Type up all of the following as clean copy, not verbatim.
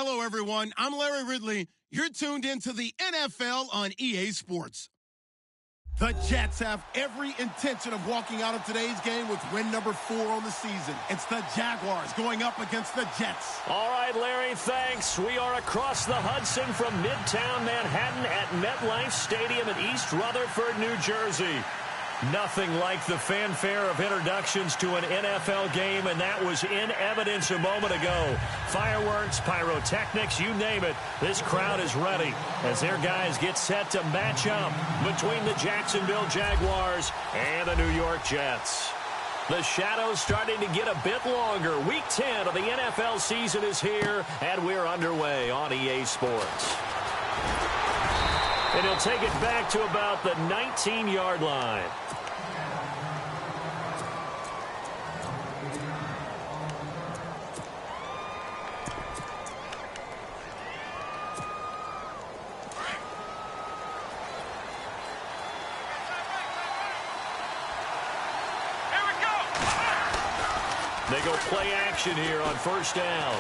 Hello, everyone. I'm Larry Ridley. You're tuned into the NFL on EA Sports. The Jets have every intention of walking out of today's game with win number 4 on the season. It's the Jaguars going up against the Jets. All right, Larry, thanks. We are across the Hudson from Midtown Manhattan at MetLife Stadium in East Rutherford, New Jersey. Nothing like the fanfare of introductions to an NFL game, and that was in evidence a moment ago. Fireworks, pyrotechnics, you name it. This crowd is ready as their guys get set to match up between the Jacksonville Jaguars and the New York Jets. The shadow's starting to get a bit longer. Week 10 of the NFL season is here, and we're underway on EA Sports. And he'll take it back to about the 19-yard line. They go play action here on first down.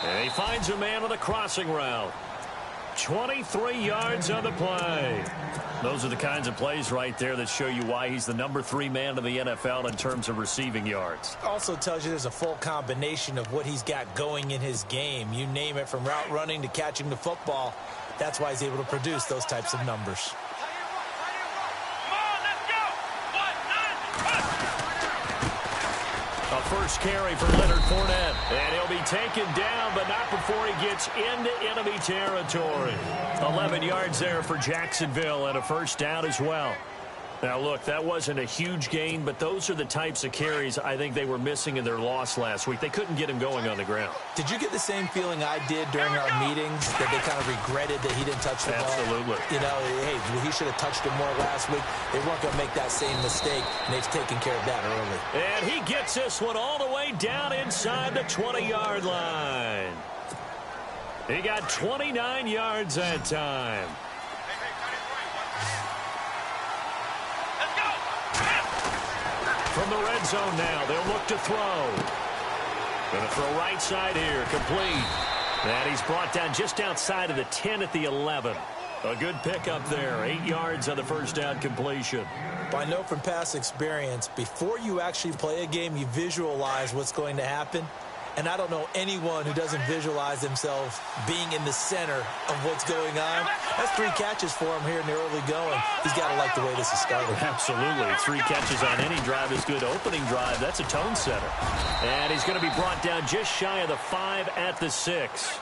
And he finds a man with a crossing route. 23 yards on the play. Those are the kinds of plays right there that show you why he's the number 3 man in the NFL in terms of receiving yards. Also tells you there's a full combination of what he's got going in his game. You name it, from route running to catching the football. That's why he's able to produce those types of numbers. A first carry for Leonard Fournette. And he'll be taken down, but not before he gets into enemy territory. 11 yards there for Jacksonville and a first down as well. Now, look, that wasn't a huge gain, but those are the types of carries I think they were missing in their loss last week. They couldn't get him going on the ground. Did you get the same feeling I did during our meetings, that they kind of regretted that he didn't touch the ball? Absolutely. You know, hey, he should have touched it more last week. They weren't going to make that same mistake, and they've taken care of that early. And he gets this one all the way down inside the 20-yard line. He got 29 yards that time. From the red zone now, they'll look to throw. Going to throw right side here, complete. And he's brought down just outside of the 10 at the 11. A good pickup there, 8 yards on the first down completion. I know from past experience, before you actually play a game, you visualize what's going to happen. And I don't know anyone who doesn't visualize themselves being in the center of what's going on. That's 3 catches for him here in the early going. He's got to like the way this is started. Absolutely. 3 catches on any drive is good. Opening drive, that's a tone setter. And he's going to be brought down just shy of the 5 at the 6.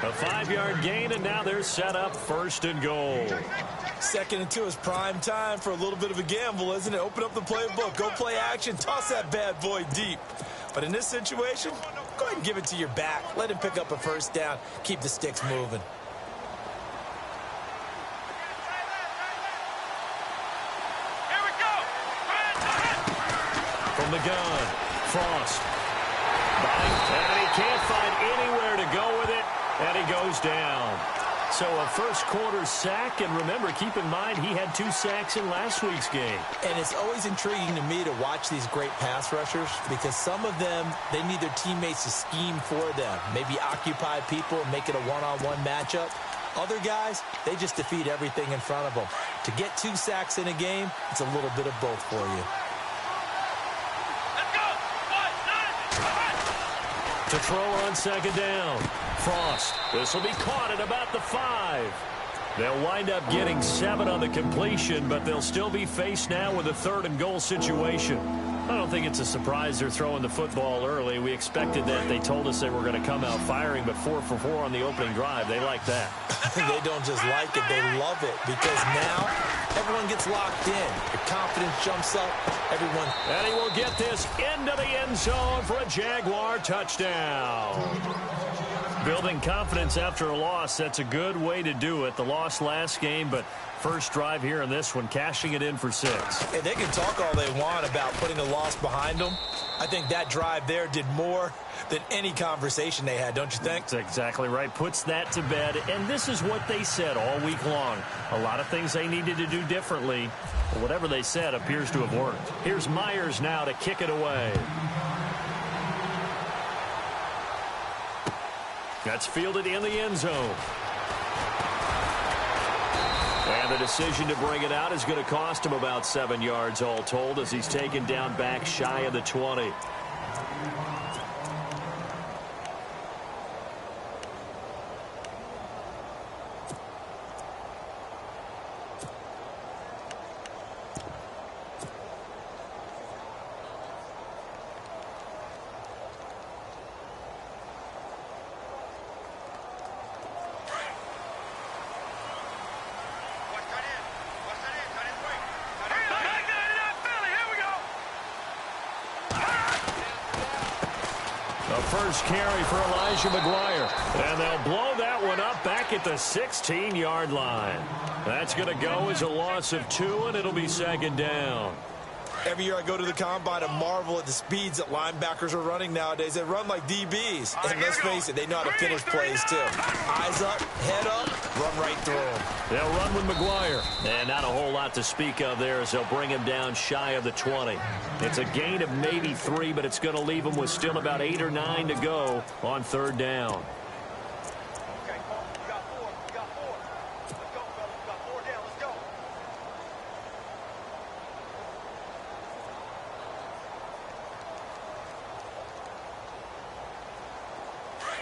A 5-yard gain, and now they're set up first and goal. 2nd and 2 is prime time for a little bit of a gamble, isn't it? Open up the playbook, go play action, toss that bad boy deep. But in this situation, go ahead and give it to your back. Let him pick up a first down. Keep the sticks moving. Here we go. From the gun, Frost. And he can't find anywhere to go with it, and he goes down. So a first-quarter sack, and remember, keep in mind, he had 2 sacks in last week's game. And it's always intriguing to me to watch these great pass rushers, because some of them, they need their teammates to scheme for them, maybe occupy people and make it a one-on-one matchup. Other guys, they just defeat everything in front of them. To get 2 sacks in a game, it's a little bit of both for you. Let's go. 1, 9, To throw on second down. Frost. This will be caught at about the 5. They'll wind up getting 7 on the completion, but they'll still be faced now with a 3rd and goal situation. I don't think it's a surprise they're throwing the football early. We expected that. They told us they were going to come out firing, but 4 for 4 on the opening drive. They like that. They don't just like it, they love it, because now everyone gets locked in. The confidence jumps up. Everyone. And he will get this into the end zone for a Jaguar touchdown. Building confidence after a loss, that's a good way to do it. The loss last game, but first drive here in this one, cashing it in for 6. And they can talk all they want about putting a loss behind them. I think that drive there did more than any conversation they had, don't you think? That's exactly right. Puts that to bed. And this is what they said all week long. A lot of things they needed to do differently. But whatever they said appears to have worked. Here's Myers now to kick it away. That's fielded in the end zone. And the decision to bring it out is going to cost him about 7 yards all told as he's taken down back shy of the 20. First carry for Elijah McGuire. And they'll blow that one up back at the 16-yard line. That's going to go as a loss of 2, and it'll be second down. Every year I go to the combine and marvel at the speeds that linebackers are running nowadays. They run like DBs. And let's face it, they know how to finish plays too. Eyes up, head up, run right through them. They'll run with McGuire. And not a whole lot to speak of there as they'll bring him down shy of the 20. It's a gain of maybe 3, but it's going to leave him with still about 8 or 9 to go on third down.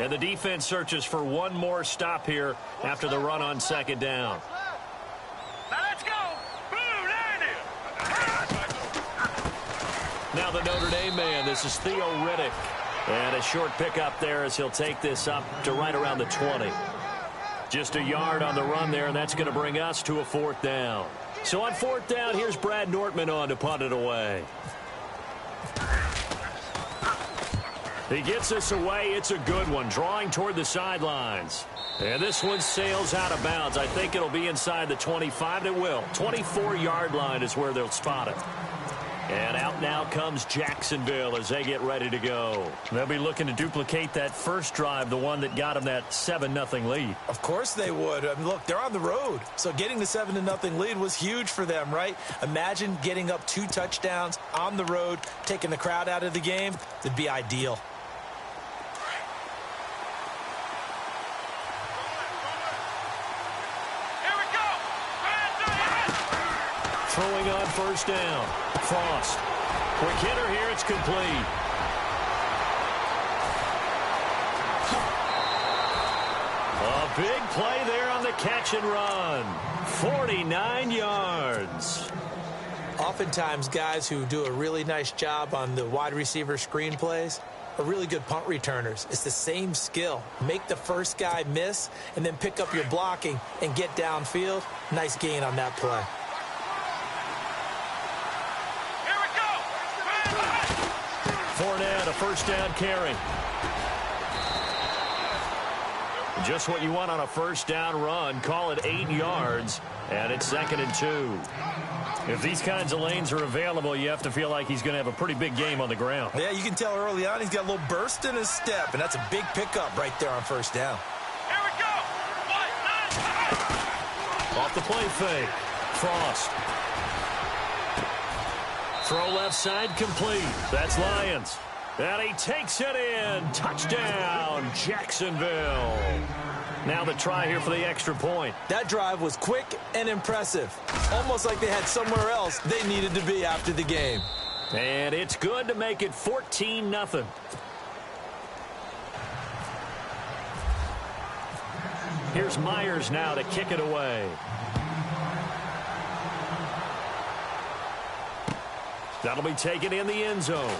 And the defense searches for one more stop here after the run on second down. Now let's go. Boom, there it is. Now the Notre Dame man, this is Theo Riddick. And a short pickup there as he'll take this up to right around the 20. Just a yard on the run there, and that's going to bring us to a fourth down. So on fourth down, here's Brad Nortman on to punt it away. He gets us away. It's a good one, drawing toward the sidelines. And this one sails out of bounds. I think it'll be inside the 25. It will. 24-yard line is where they'll spot it. And out now comes Jacksonville as they get ready to go. They'll be looking to duplicate that first drive, the one that got them that 7-0 lead. Of course they would. I mean, look, they're on the road. So getting the 7-0 lead was huge for them, right? Imagine getting up 2 touchdowns on the road, taking the crowd out of the game. It'd be ideal. Throwing on first down. Frost. Quick hitter here. It's complete. A big play there on the catch and run. 49 yards. Oftentimes, guys who do a really nice job on the wide receiver screen plays are really good punt returners. It's the same skill. Make the first guy miss and then pick up your blocking and get downfield. Nice gain on that play. Fournette, a first down carry. Just what you want on a first down run. Call it 8 yards, and it's 2nd and 2. If these kinds of lanes are available, you have to feel like he's going to have a pretty big game on the ground. Yeah, you can tell early on he's got a little burst in his step, and that's a big pickup right there on first down. Here we go. Off the play fake. Frost. Throw left side complete. That's Lions. And he takes it in. Touchdown, Jacksonville. Now the try here for the extra point. That drive was quick and impressive. Almost like they had somewhere else they needed to be after the game. And it's good to make it 14-0. Here's Myers now to kick it away. That'll be taken in the end zone.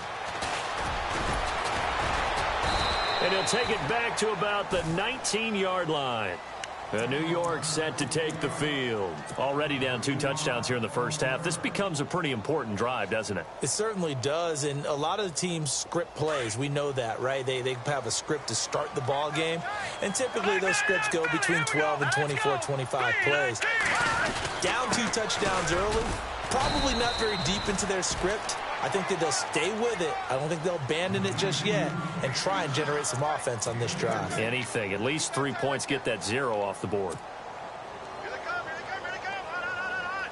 And he'll take it back to about the 19-yard line. New York set to take the field. Already down 2 touchdowns here in the first half. This becomes a pretty important drive, doesn't it? It certainly does, and a lot of the teams script plays. We know that, right? They have a script to start the ball game, and typically those scripts go between 12 and 24, 25 plays. Down 2 touchdowns early, probably not very deep into their script. I think that they'll stay with it. I don't think they'll abandon it just yet and try and generate some offense on this drive. Anything. At least 3 points, get that 0 off the board. Here they come, here they come, here they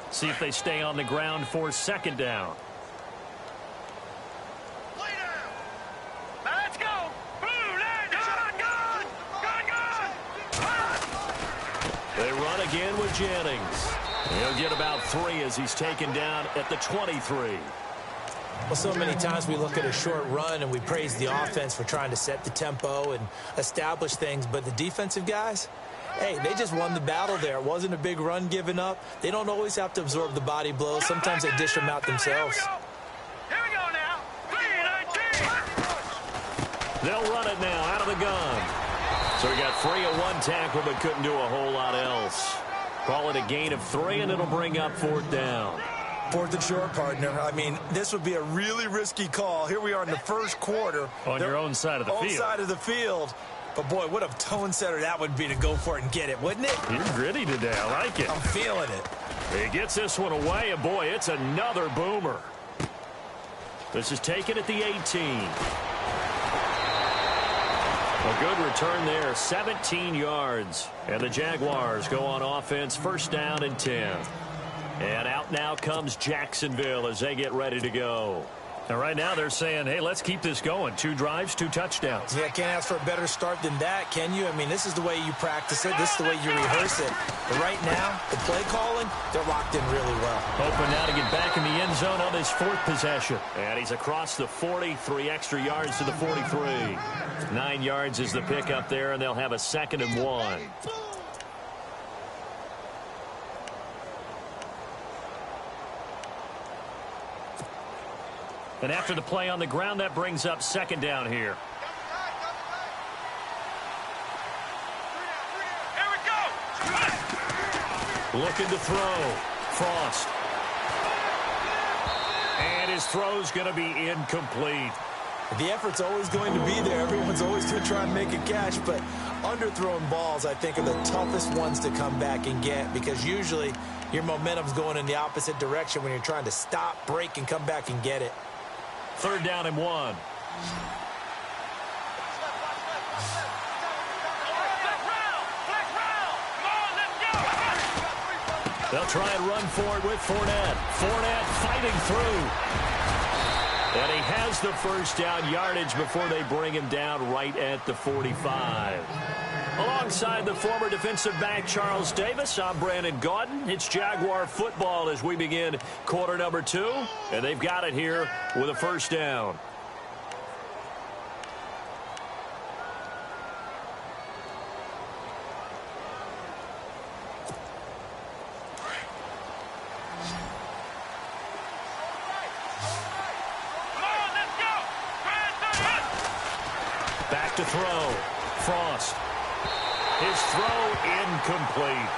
come. See if they stay on the ground for second down. Lay down. Now let's go. Boom, They run again with Jennings. He'll get about 3 as he's taken down at the 23. Well, so many times we look at a short run and we praise the offense for trying to set the tempo and establish things, but the defensive guys, hey, they just won the battle there. It wasn't a big run given up. They don't always have to absorb the body blows. Sometimes they dish them out themselves. Here we go now. 3-19. They'll run it now out of the gun. So he got free of 1 tackle but couldn't do a whole lot else. Call it a gain of 3, and it'll bring up 4th down. 4th and short, partner. I mean, this would be a really risky call. Here we are in the first quarter. On your own side of the field. Own side of the field. But, boy, what a tone setter that would be to go for it and get it, wouldn't it? You're gritty today. I like it. I'm feeling it. He gets this one away, and, boy, it's another boomer. This is taken at the 18. A good return there, 17 yards. And the Jaguars go on offense, 1st down and 10. And out now comes Jacksonville as they get ready to go. And right now they're saying, hey, let's keep this going. 2 drives, 2 touchdowns. Yeah, can't ask for a better start than that, can you? I mean, this is the way you practice it. This is the way you rehearse it. But right now, the play calling, they're locked in really well. Hoping now to get back in the end zone on his 4th possession. And he's across the 40, 3 extra yards to the 43. 9 yards is the pickup there, and they'll have a 2nd and 1. And after the play on the ground, that brings up 2nd down here. Here we go. Looking to throw. Frost. And his throw's going to be incomplete. The effort's always going to be there. Everyone's always going to try and make a catch, but underthrown balls, I think, are the toughest ones to come back and get because usually your momentum's going in the opposite direction when you're trying to stop, break, and come back and get it. 3rd down and 1. They'll try and run for it with Fournette. Fournette fighting through. And he has the 1st down yardage before they bring him down right at the 45. Alongside the former defensive back Charles Davis, I'm Brandon Gaudin. It's Jaguar football as we begin quarter number 2. And they've got it here with a 1st down. Back to throw. Frost. His throw incomplete.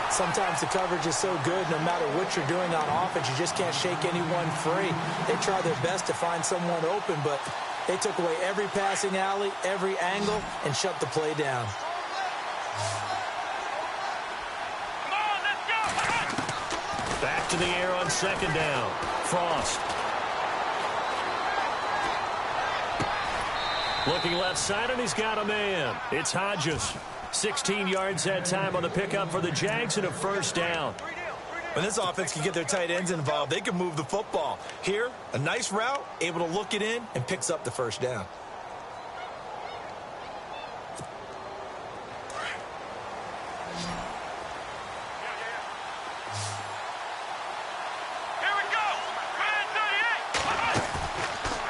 Sometimes the coverage is so good, no matter what you're doing on offense, you just can't shake anyone free. They try their best to find someone open, but they took away every passing alley, every angle, and shut the play down. Back to the air on 2nd down. Frost. Looking left side, and he's got a man. It's Hodges. 16 yards that time on the pickup for the Jags and a 1st down. When this offense can get their tight ends involved, they can move the football. Here, a nice route, able to look it in, and picks up the 1st down.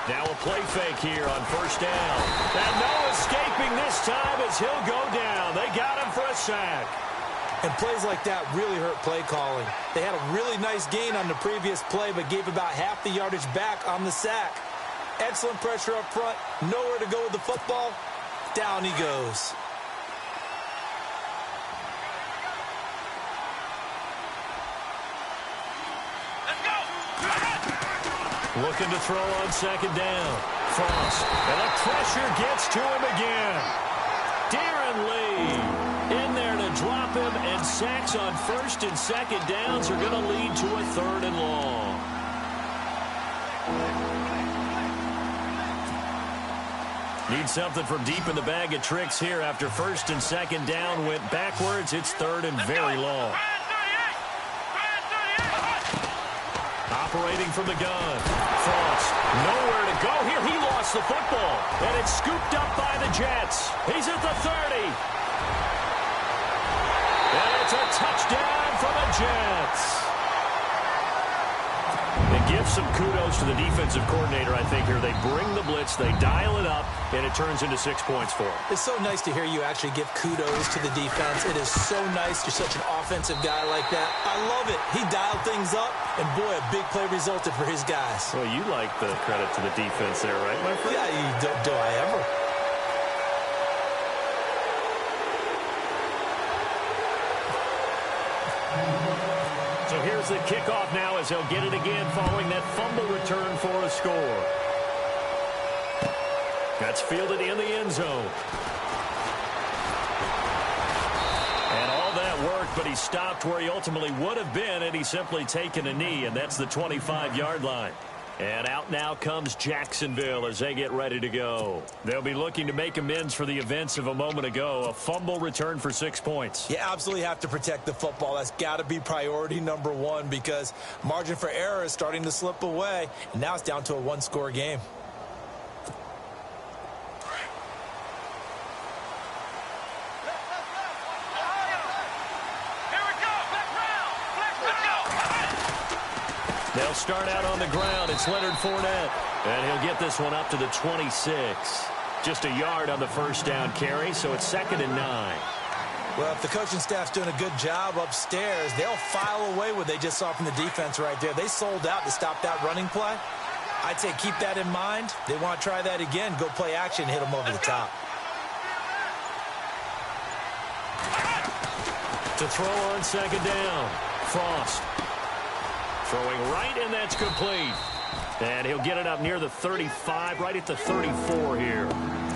Now a play fake here on 1st down. And no escaping this time as he'll go down. They got him for a sack. And plays like that really hurt play calling. They had a really nice gain on the previous play, but gave about half the yardage back on the sack. Excellent pressure up front. Nowhere to go with the football. Down he goes. Looking to throw on 2nd down. Frost. And the pressure gets to him again. Darren Lee in there to drop him, and sacks on 1st and 2nd downs are going to lead to a 3rd and long. Need something from deep in the bag of tricks here after 1st and 2nd down went backwards. It's 3rd and very long. Operating from the gun. Frost, nowhere to go here. He lost the football, and it's scooped up by the Jets. He's at the 30. And it's Jets. And give some kudos to the defensive coordinator, I think, here. They bring the blitz, they dial it up, and it turns into 6 points for them. It's so nice to hear you actually give kudos to the defense. It is so nice. You're such an offensive guy like that. I love it. He dialed things up, and boy, a big play resulted for his guys. Well, you like the credit to the defense there, right, my friend? Yeah, do I ever? So here's the kickoff now as he'll get it again following that fumble return for a score. That's fielded in the end zone. And all that worked, but he stopped where he ultimately would have been, and he's simply taken a knee, and that's the 25-yard line. And out now comes Jacksonville as they get ready to go. They'll be looking to make amends for the events of a moment ago. A fumble return for 6 points. You absolutely have to protect the football. That's got to be priority number one because margin for error is starting to slip away. And now it's down to a one-score game. They'll start out on the ground. It's Leonard Fournette. And he'll get this one up to the 26. Just a yard on the first down carry, so it's 2nd and 9. Well, if the coaching staff's doing a good job upstairs, they'll file away what they just saw from the defense right there. They sold out to stop that running play. I'd say keep that in mind. They want to try that again. Go play action, hit them over the top. To throw on 2nd down. Frost. Throwing right, and that's complete. And he'll get it up near the 35, right at the 34 here.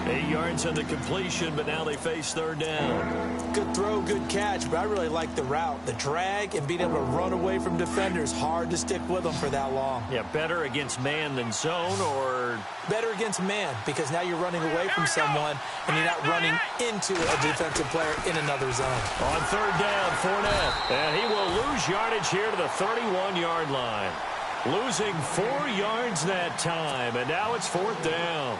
8 yards on the completion, but now they face 3rd down. Good throw, good catch, but I really like the route. The drag and being able to run away from defenders, hard to stick with them for that long. Yeah, better against man than zone, or... Better against man, because now you're running away from someone, and you're not running into a defensive player in another zone. On 3rd down, Fournette. And he will lose yardage here to the 31-yard line. Losing 4 yards that time, and now it's 4th down.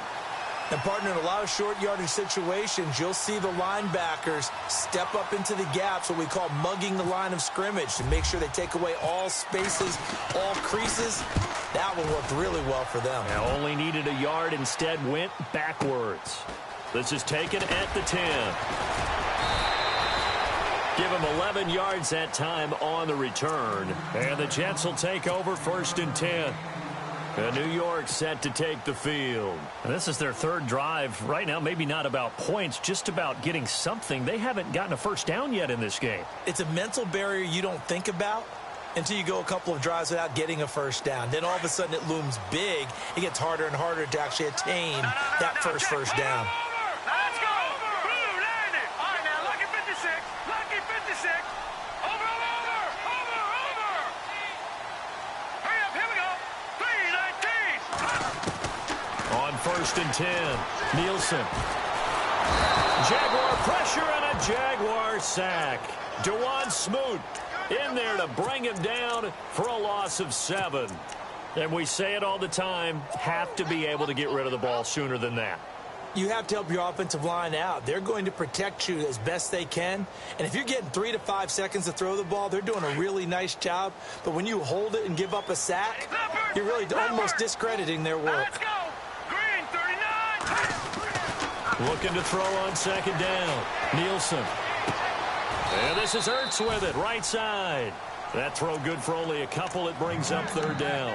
And, partner, in a lot of short yardage situations, you'll see the linebackers step up into the gaps, what we call mugging the line of scrimmage, to make sure they take away all spaces, all creases. That one worked really well for them. Now only needed a yard, instead went backwards. This is taken at the 10. Give him 11 yards that time on the return. And the Jets will take over 1st and 10. And New York set to take the field. And this is their 3rd drive. Right now, maybe not about points, just about getting something. They haven't gotten a first down yet in this game. It's a mental barrier you don't think about until you go a couple of drives without getting a first down. Then all of a sudden it looms big. It gets harder and harder to actually attain that first down. Let's go. Blue landed. All right, now, lucky 56. Lucky 56. Over. Hurry up, here we go. 3:19. On 1st and 10, Nielsen. Jaguar pressure and a Jaguar sack. Dewan Smoot in there to bring him down for a loss of 7. And we say it all the time, have to be able to get rid of the ball sooner than that. You have to help your offensive line out. They're going to protect you as best they can. And if you're getting 3 to 5 seconds to throw the ball, they're doing a really nice job. But when you hold it and give up a sack, you're really almost discrediting their work. Let's go. Green 39. Looking to throw on 2nd down. Nielsen. And this is Ertz with it, right side. That throw good for only a couple. It brings up 3rd down.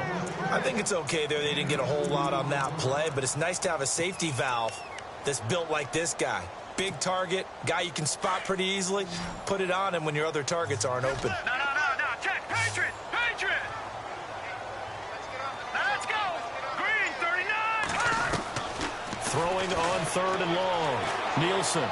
I think it's okay there. They didn't get a whole lot on that play, but it's nice to have a safety valve that's built like this guy. Big target, guy you can spot pretty easily. Put it on him when your other targets aren't open. No. Check. Patriot. Let's go. Green 39. Throwing on 3rd and long. Nielsen.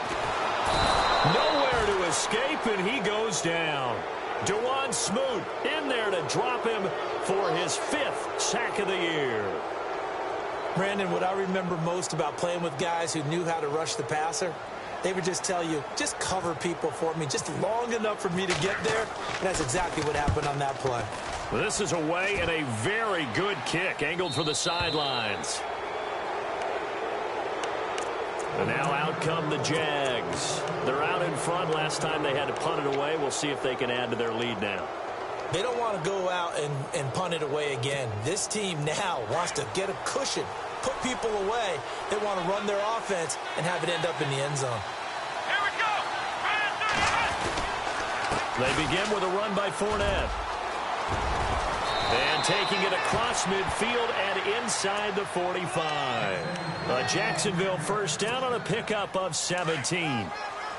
Nowhere to escape, and he goes down. Dewan Smoot in there to drop him for his 5th sack of the year. Brandon, what I remember most about playing with guys who knew how to rush the passer, they would just tell you, just cover people for me, just long enough for me to get there. And that's exactly what happened on that play. This is away and a very good kick, angled for the sidelines. And now out come the Jags. They're out in front. Last time they had to punt it away. We'll see if they can add to their lead now. They don't want to go out and punt it away again. This team now wants to get a cushion, put people away. They want to run their offense and have it end up in the end zone. Here we go. They begin with a run by Fournette. And taking it across midfield and inside the 45. A Jacksonville first down on a pickup of 17.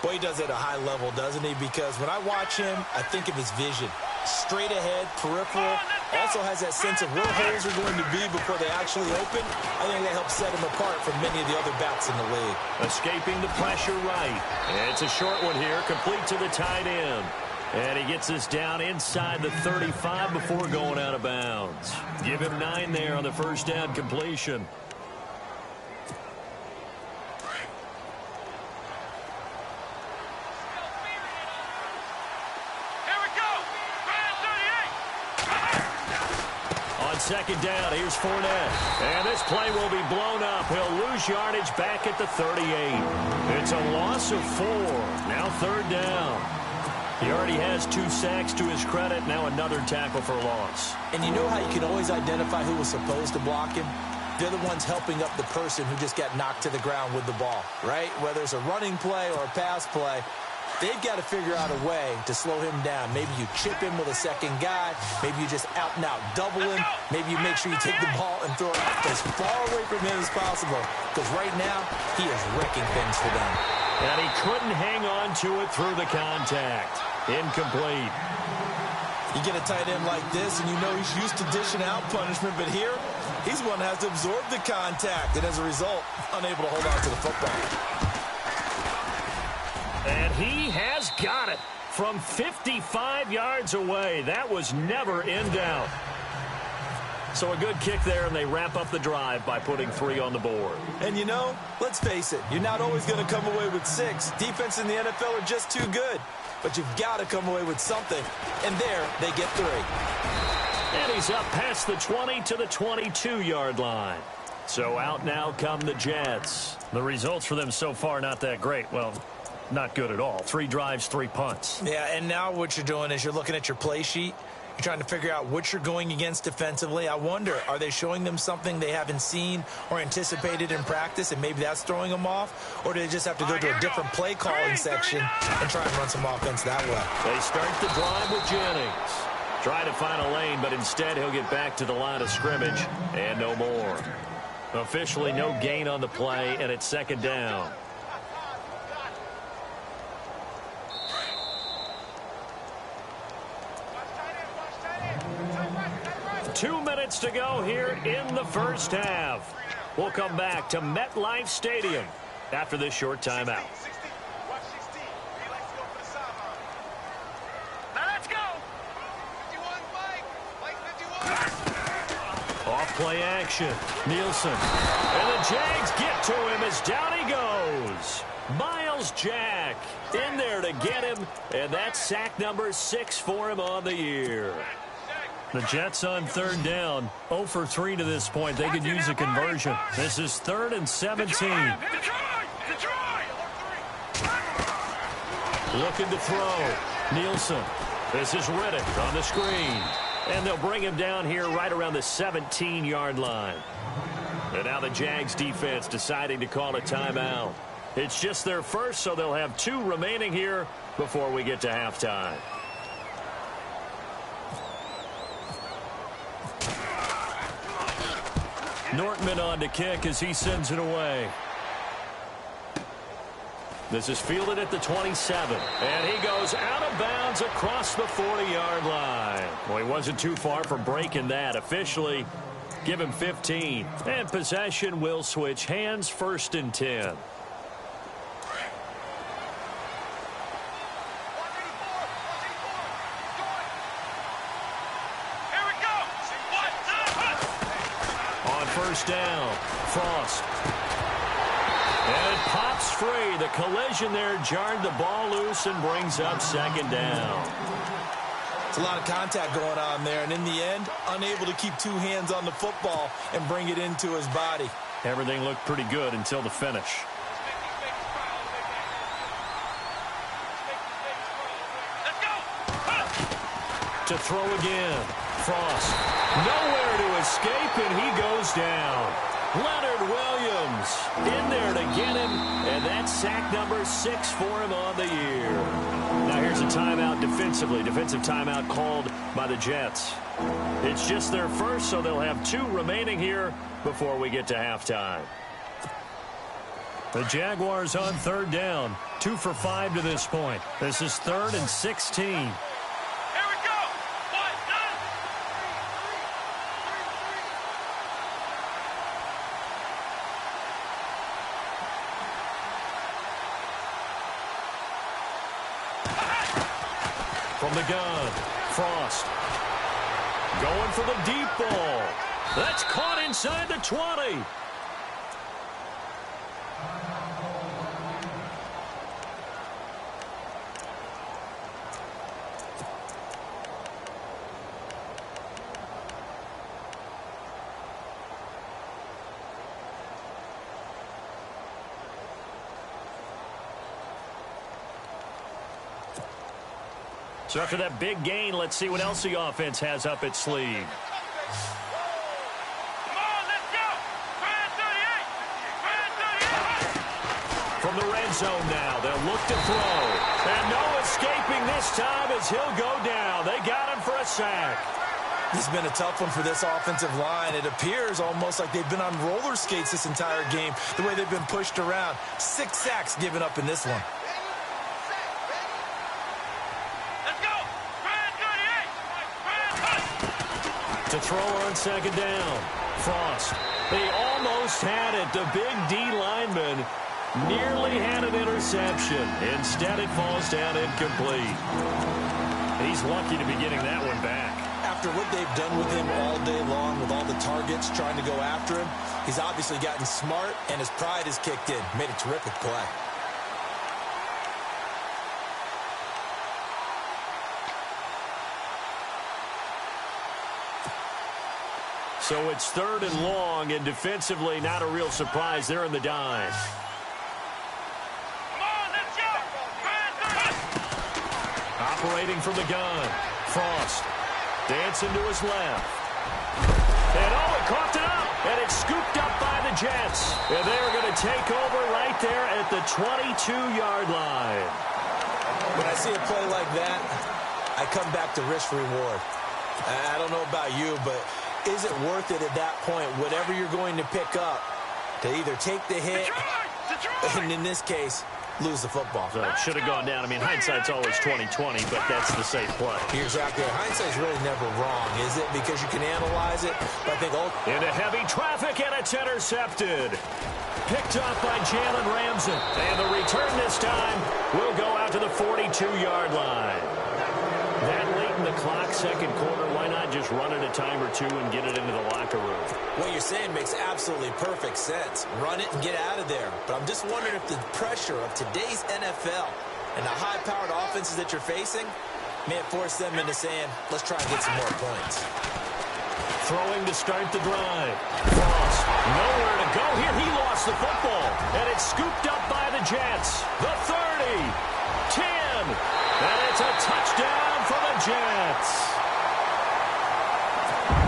Boy, he does it at a high level, doesn't he? Because when I watch him, I think of his vision. Straight ahead, peripheral. Also has that sense of where holes are going to be before they actually open. I think that helps set him apart from many of the other backs in the league. Escaping the pressure right. And it's a short one here, complete to the tight end. And he gets us down inside the 35 before going out of bounds. Give him 9 there on the first down completion. Second down, here's Fournette. And this play will be blown up. He'll lose yardage back at the 38. It's a loss of 4. Now third down. He already has 2 sacks to his credit. Now another tackle for loss. And you know how you can always identify who was supposed to block him? They're the ones helping up the person who just got knocked to the ground with the ball, right? Whether it's a running play or a pass play, they've got to figure out a way to slow him down. Maybe you chip him with a second guy. Maybe you just out-and-out double him. Maybe you make sure you take the ball and throw it as far away from him as possible. Because right now, he is wrecking things for them. And he couldn't hang on to it through the contact. Incomplete. You get a tight end like this, and you know he's used to dishing out punishment. But here, he's one that has to absorb the contact. And as a result, unable to hold on to the football. And he has got it from 55 yards away. That was never in doubt. So a good kick there, and they wrap up the drive by putting 3 on the board. And you know, let's face it, you're not always going to come away with 6. Defense in the NFL are just too good. But you've got to come away with something. And there, they get 3. And he's up past the 20 to the 22-yard line. So out now come the Jets. The results for them so far not that great. Well, not good at all. 3 drives, 3 punts. Yeah, and now what you're doing is you're looking at your play sheet. You're trying to figure out what you're going against defensively. I wonder, are they showing them something they haven't seen or anticipated in practice, and maybe that's throwing them off? Or do they just have to go to a different play calling section and try and run some offense that way? They start the drive with Jennings. Try to find a lane, but instead he'll get back to the line of scrimmage and no more. Officially no gain on the play, and it's second down. 2 minutes to go here in the first half. We'll come back to MetLife Stadium after this short timeout. Off-play action. Nielsen. And the Jags get to him as down he goes. Miles Jack in there to get him. And that's sack number 6 for him on the year. The Jets on third down. 0 for 3 to this point. They could use a conversion. This is 3rd and 17. Looking to throw. Nielsen. This is Riddick on the screen. And they'll bring him down here right around the 17-yard line. And now the Jags defense deciding to call a timeout. It's just their first, so they'll have 2 remaining here before we get to halftime. Nortman on to kick as he sends it away. This is fielded at the 27. And he goes out of bounds across the 40-yard line. Well, he wasn't too far from breaking that. Officially, give him 15. And possession will switch hands, 1st and 10. First down, Frost. And it pops free. The collision there jarred the ball loose and brings up 2nd down. It's a lot of contact going on there, and in the end, unable to keep 2 hands on the football and bring it into his body. Everything looked pretty good until the finish. To To throw again. Frost. Nowhere to escape, and he goes down. Leonard Williams in there to get him, and that's sack number 6 for him on the year. Now here's a timeout defensively. Defensive timeout called by the Jets. It's just their first, so they'll have 2 remaining here before we get to halftime. The Jaguars on 3rd down. 2 for 5 to this point. This is 3rd and 16. From the gun, Frost. Going for the deep ball. That's caught inside the 20. So after that big gain, let's see what else the offense has up its sleeve. Come on, let's go! From the red zone now, they'll look to throw. And no escaping this time as he'll go down. They got him for a sack. This has been a tough one for this offensive line. It appears almost like they've been on roller skates this entire game, the way they've been pushed around. 6 sacks given up in this one. To throw on 2nd down. Frost. He almost had it. The big D lineman nearly had an interception. Instead, it falls down incomplete. He's lucky to be getting that one back. After what they've done with him all day long, with all the targets trying to go after him, he's obviously gotten smart, and his pride has kicked in. Made a terrific play. So it's 3rd and long, and defensively, not a real surprise. They're in the dime. Come on, let's go! Operating from the gun. Frost. Dancing to his left. And oh, it coughed it up. And it's scooped up by the Jets. And they're going to take over right there at the 22-yard line. When I see a play like that, I come back to risk reward. I don't know about you, but is it worth it at that point, whatever you're going to pick up, to either take the hit, and in this case, lose the football? So it should have gone down. I mean, hindsight's always 20/20, but that's the safe play. You're exactly right. Hindsight's really never wrong, is it? Because you can analyze it, but I think into heavy traffic, and it's intercepted. Picked up by Jalen Ramsey. And the return this time will go out to the 42-yard line. That late in the clock, 2nd quarter, why not just run it a time or 2 and get it into the locker room? What you're saying makes absolutely perfect sense. Run it and get out of there. But I'm just wondering if the pressure of today's NFL and the high-powered offenses that you're facing may have forced them into saying, let's try and get some more points. Throwing to start the drive. Frost, nowhere to go here. He lost the football, and it's scooped up by the Jets. The 30, 10, and it's a touchdown for the Jets.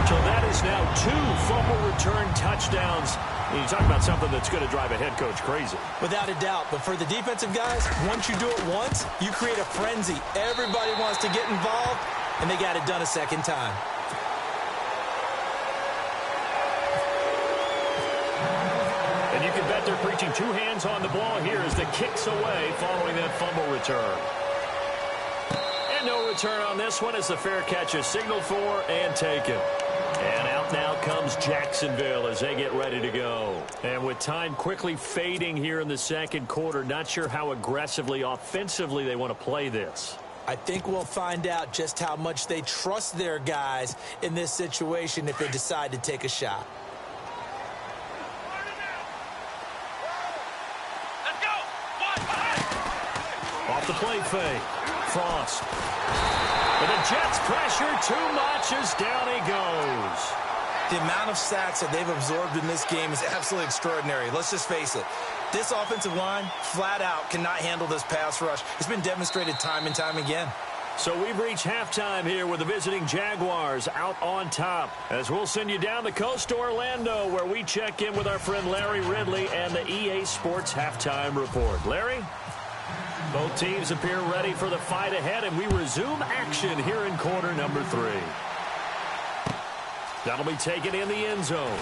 So that is now 2 fumble return touchdowns. And you talk about something that's going to drive a head coach crazy. Without a doubt. But for the defensive guys, once you do it once, you create a frenzy. Everybody wants to get involved, and they got it done a second time. And you can bet they're preaching 2 hands on the ball here as the kick's away following that fumble return. And no return on this one as the fair catch is signaled for and taken. And out now comes Jacksonville as they get ready to go. And with time quickly fading here in the 2nd quarter, not sure how aggressively, offensively they want to play this. I think we'll find out just how much they trust their guys in this situation if they decide to take a shot. Let's go! Off the play fake. Frost. And the Jets pressure too much as down he goes. The amount of sacks that they've absorbed in this game is absolutely extraordinary. Let's just face it. This offensive line, flat out, cannot handle this pass rush. It's been demonstrated time and time again. So we've reached halftime here with the visiting Jaguars out on top. As we'll send you down the coast to Orlando, where we check in with our friend Larry Ridley and the EA Sports Halftime Report. Larry? Both teams appear ready for the fight ahead, and we resume action here in quarter number 3. That'll be taken in the end zone.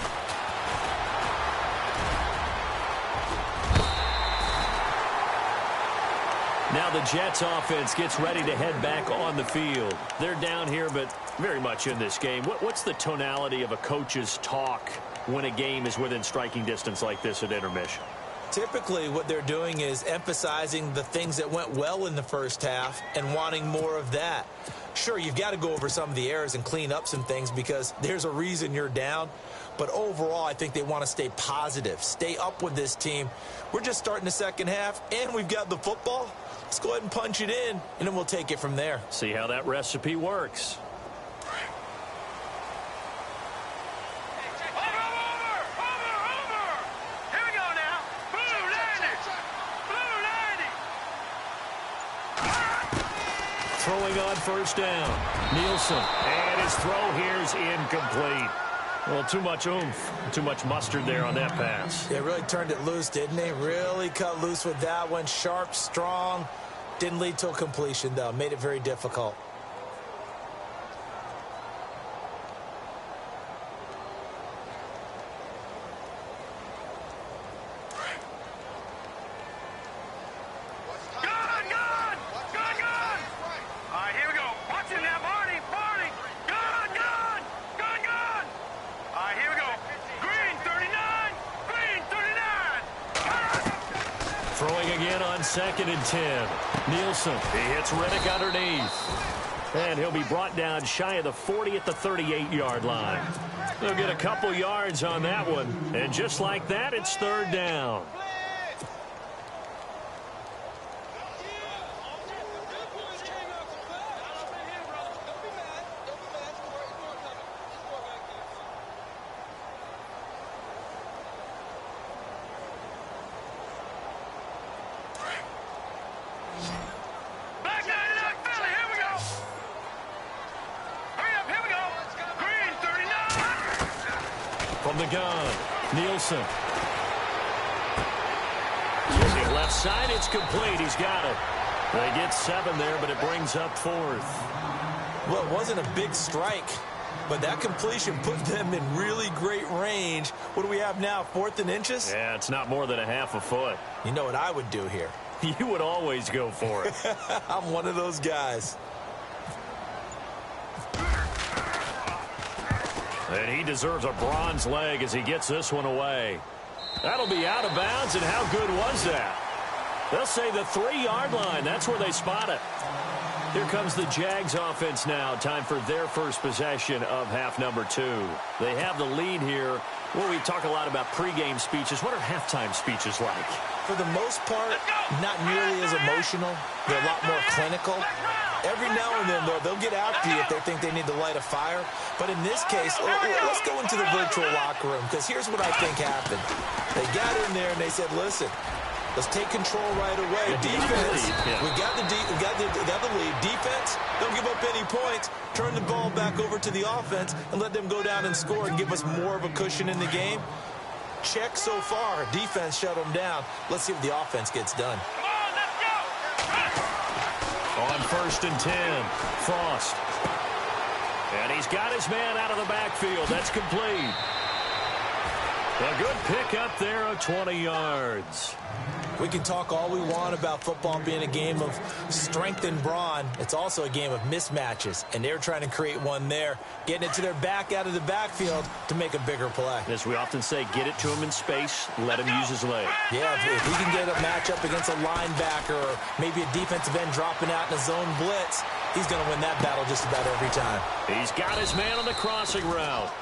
Now the Jets offense gets ready to head back on the field. They're down here, but very much in this game. What's the tonality of a coach's talk when a game is within striking distance like this at intermission? Typically, what they're doing is emphasizing the things that went well in the first half and wanting more of that. Sure, you've got to go over some of the errors and clean up some things because there's a reason you're down. But overall, I think they want to stay positive, stay up with this team. We're just starting the second half, and we've got the football. Let's go ahead and punch it in, and then we'll take it from there. See how that recipe works. Throwing on first down. Nielsen. And his throw here is incomplete. Well, too much oomph, too much mustard there on that pass. They really turned it loose, didn't they? Really cut loose with that one. Sharp, strong. Didn't lead to a completion, though. Made it very difficult. Second and 10. Nielsen. He hits Riddick underneath. And he'll be brought down shy of the 40 at the 38-yard line. They'll get a couple yards on that one. And just like that, it's third down. From the gun, Nielsen. Using left side, it's complete. He's got it. They get 7 there, but it brings up 4th. Well, it wasn't a big strike, but that completion put them in really great range. What do we have now, 4th and inches? Yeah, it's not more than a half a foot. You know what I would do here? You would always go for it. I'm one of those guys. And he deserves a bronze leg as he gets this one away. That'll be out of bounds, and how good was that? They'll say the 3-yard line. That's where they spot it. Here comes the Jags offense now. Time for their first possession of half number 2. They have the lead here. Well, we talk a lot about pregame speeches. What are halftime speeches like? For the most part, not nearly as emotional. They're a lot more clinical. Every now and then, though, they'll get after you if they think they need to light a fire. But in this case, let's go into the virtual locker room, because here's what I think happened. They got in there and they said, listen, let's take control right away. Defense, we got the lead. Defense, don't give up any points. Turn the ball back over to the offense and let them go down and score and give us more of a cushion in the game. Check so far. Defense shut them down. Let's see what the offense gets done. On first and 10, Frost. And he's got his man out of the backfield. That's complete. A good pick up there of 20 yards. We can talk all we want about football being a game of strength and brawn. It's also a game of mismatches, and they're trying to create one there, getting it to their back out of the backfield to make a bigger play. As we often say, get it to him in space, let him use his leg. Yeah, if he can get a matchup against a linebacker or maybe a defensive end dropping out in a zone blitz, he's going to win that battle just about every time. He's got his man on the crossing route.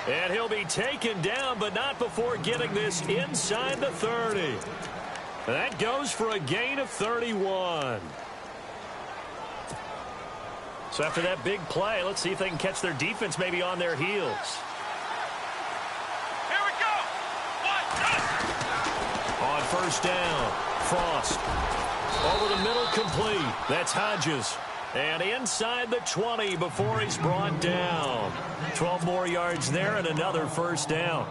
And he'll be taken down, but not before getting this inside the 30. That goes for a gain of 31. So after that big play, let's see if they can catch their defense maybe on their heels. Here we go. On first down, Frost. Over the middle, complete. That's Hodges. And inside the 20 before he's brought down. 12 more yards there and another first down.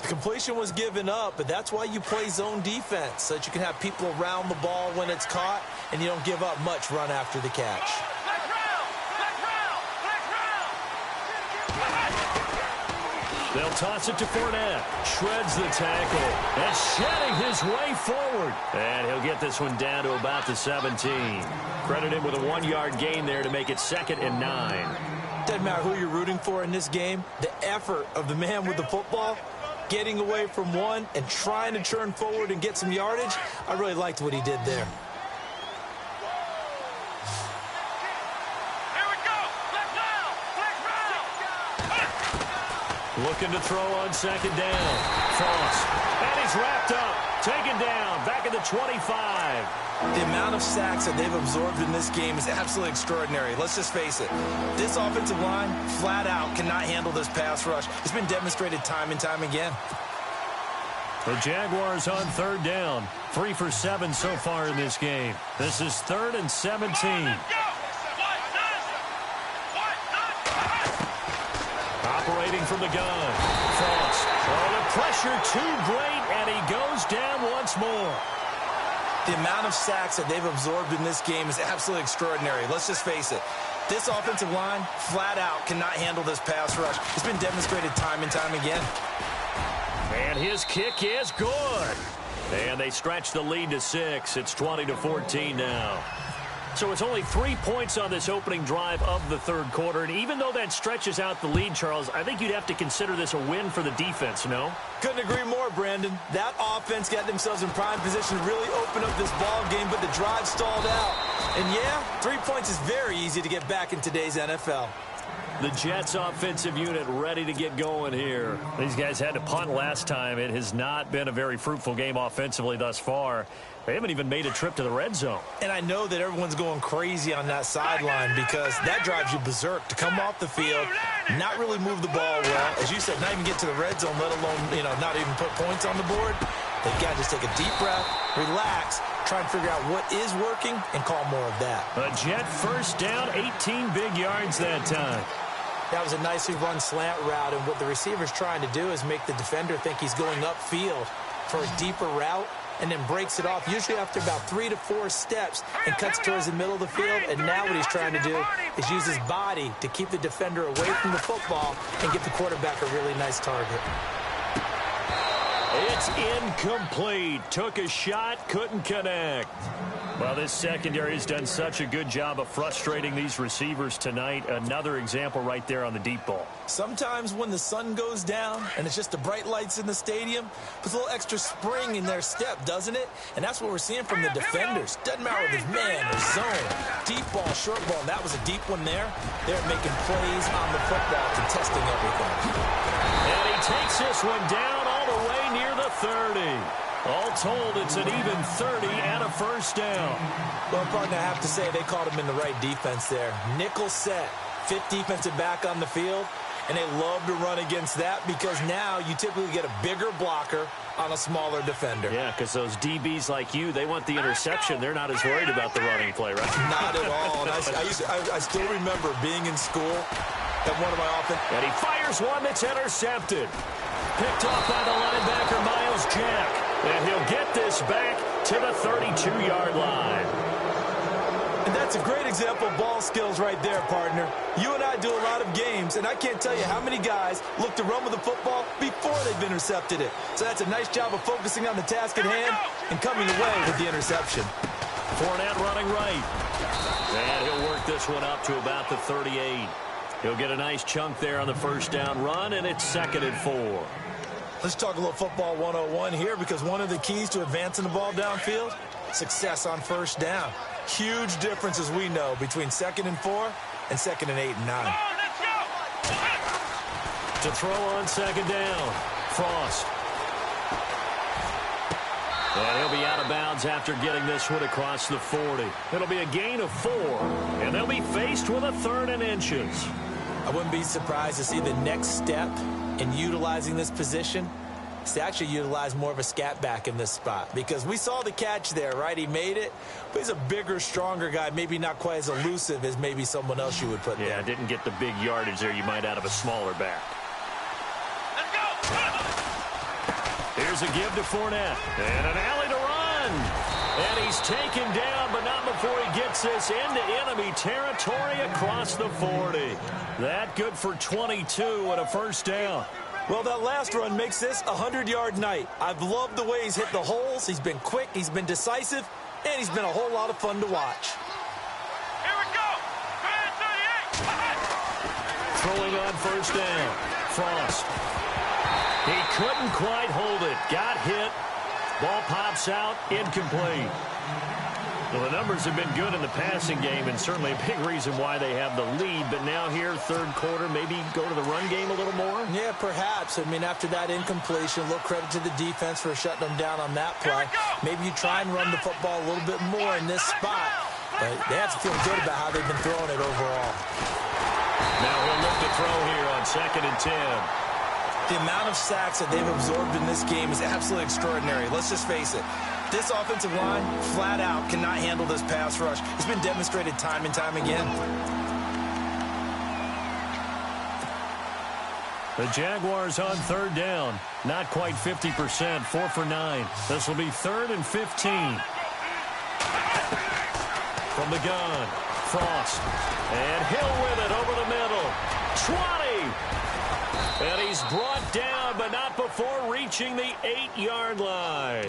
The completion was given up, but that's why you play zone defense, so that you can have people around the ball when it's caught, and you don't give up much run after the catch. They'll toss it to Fournette. Shreds the tackle. And shedding his way forward. And he'll get this one down to about the 17. Credit him with a 1-yard gain there to make it 2nd and 9. Doesn't matter who you're rooting for in this game. The effort of the man with the football, getting away from one and trying to turn forward and get some yardage, I really liked what he did there. Looking to throw on 2nd down. Frost. And he's wrapped up. Taken down. Back at the 25. The amount of sacks that they've absorbed in this game is absolutely extraordinary. Let's just face it. This offensive line, flat out, cannot handle this pass rush. It's been demonstrated time and time again. The Jaguars on 3rd down. 3 for 7 so far in this game. This is 3rd and 17. Operating from the gun. Frost. Oh, the pressure too great, and he goes down once more. The amount of sacks that they've absorbed in this game is absolutely extraordinary. Let's just face it. This offensive line, flat out, cannot handle this pass rush. It's been demonstrated time and time again. And his kick is good. And they stretch the lead to 6. It's 20-14 now. So it's only 3 points on this opening drive of the 3rd quarter. And even though that stretches out the lead, Charles, I think you'd have to consider this a win for the defense, no? Couldn't agree more, Brandon. That offense got themselves in prime position to really open up this ball game, but the drive stalled out. And yeah, 3 points is very easy to get back in today's NFL. The Jets offensive unit ready to get going here. These guys had to punt last time. It has not been a very fruitful game offensively thus far. They haven't even made a trip to the red zone. And I know that everyone's going crazy on that sideline because that drives you berserk to come off the field, not really move the ball well. As you said, not even get to the red zone, let alone, not even put points on the board. They've got to just take a deep breath, relax, try and figure out what is working, and call more of that. A Jet first down, 18 big yards that time. That was a nicely run slant route, and what the receiver's trying to do is make the defender think he's going upfield for a deeper route, and then breaks it off, usually after about 3 to 4 steps, and cuts towards the middle of the field. And now what he's trying to do is use his body to keep the defender away from the football and get the quarterback a really nice target. It's incomplete. Took a shot, couldn't connect. Well, this secondary has done such a good job of frustrating these receivers tonight. Another example right there on the deep ball. Sometimes when the sun goes down and it's just the bright lights in the stadium, puts a little extra spring in their step, doesn't it? And that's what we're seeing from the defenders. Doesn't matter if it's man or zone, deep ball, short ball. And that was a deep one there. They're making plays on the football, contesting everything. And he takes this one down all the way near the 30. All told, it's an even 30 and a first down. Well, partner, I have to say they caught him in the right defense there. Nickel set, 5th defensive back on the field, and they love to run against that because now you typically get a bigger blocker on a smaller defender. Yeah, because those DBs like you, they want the interception. They're not as worried about the running play, right? Not at all. And I still remember being in school at one of my offense. And he fires one that's intercepted. Picked off by the linebacker, Miles Jack. And he'll get this back to the 32-yard line. And that's a great example of ball skills right there, partner. You and I do a lot of games, and I can't tell you how many guys look to run with the football before they've intercepted it. So that's a nice job of focusing on the task at hand and coming away with the interception. Fournette running right. And he'll work this one up to about the 38. He'll get a nice chunk there on the first down run, and it's 2nd and 4. Let's talk a little football 101 here because one of the keys to advancing the ball downfield, success on first down. Huge difference, as we know, between 2nd and 4 and 2nd and 8 and 9. To throw on 2nd down, Frost. And he'll be out of bounds after getting this one across the 40. It'll be a gain of 4, and they'll be faced with a 3rd and inches. I wouldn't be surprised to see the next step in utilizing this position, backs, they actually utilize more of a scat back in this spot because we saw the catch there, right? He made it, but he's a bigger, stronger guy, maybe not quite as elusive as maybe someone else you would put there. Yeah, didn't get the big yardage there you might out of a smaller back. Let's go! Here's a give to Fournette, and an alley to run. And he's taken down, but not before he gets this into enemy territory across the 40. That good for 22 and a first down. Well, that last run makes this a 100-yard night. I've loved the way he's hit the holes. He's been quick, he's been decisive, and he's been a whole lot of fun to watch. Here we go! 38! Throwing on first down. Frost. He couldn't quite hold it. Got hit. Ball pops out, incomplete. Well, the numbers have been good in the passing game, and certainly a big reason why they have the lead. But now here, third quarter, maybe go to the run game a little more? Yeah, perhaps. I mean, after that incompletion, a little credit to the defense for shutting them down on that play. Maybe you try and run the football a little bit more in this spot. But they have to feel good about how they've been throwing it overall. Now he'll look to throw here on 2nd and 10. The amount of sacks that they've absorbed in this game is absolutely extraordinary. Let's just face it. This offensive line, flat out, cannot handle this pass rush. It's been demonstrated time and time again. The Jaguars on third down. Not quite 50%, 4 for 9. This will be 3rd and 15. From the gun, Frost. And Hill with it over the middle. 20. And he's brought down, but not before reaching the 8-yard line.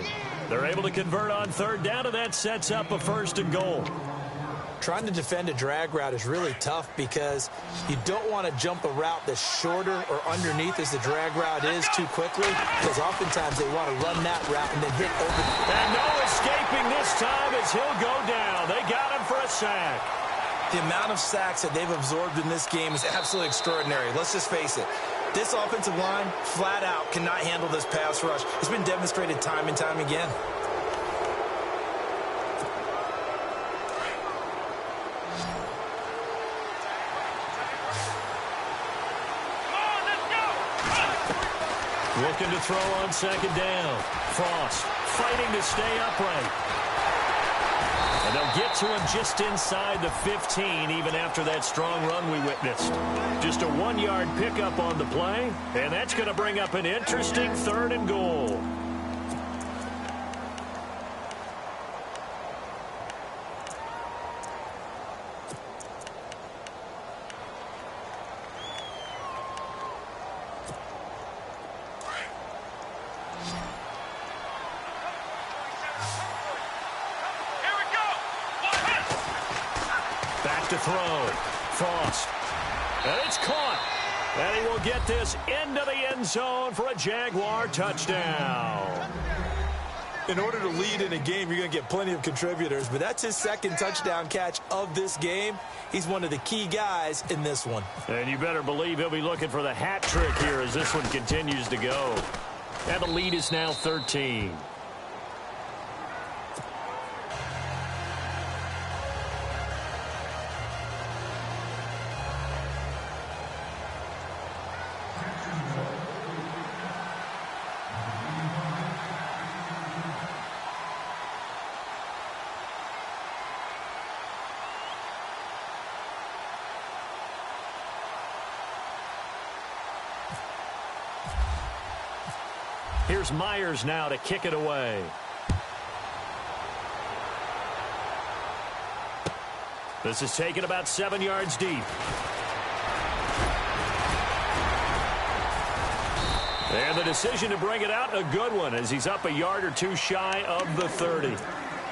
They're able to convert on third down, and that sets up a 1st and goal. Trying to defend a drag route is really tough because you don't want to jump a route that's shorter or underneath as the drag route is too quickly, because oftentimes they want to run that route and then hit over. And no escaping this time as he'll go down. They got him for a sack. The amount of sacks that they've absorbed in this game is absolutely extraordinary. Let's just face it. This offensive line, flat out, cannot handle this pass rush. It's been demonstrated time and time again. Looking to throw on 2nd down. Frost fighting to stay upright. And they'll get to him just inside the 15, even after that strong run we witnessed. Just a 1-yard pickup on the play, and that's going to bring up an interesting 3rd and goal. To throw. Frost. And it's caught. And he will get this into the end zone for a Jaguar touchdown. In order to lead in a game, you're going to get plenty of contributors, but that's his 2nd touchdown catch of this game. He's one of the key guys in this one. And you better believe he'll be looking for the hat trick here as this one continues to go. And the lead is now 13. Here's Myers now to kick it away. This is taken about 7 yards deep. And the decision to bring it out, a good one, as he's up a yard or two shy of the 30.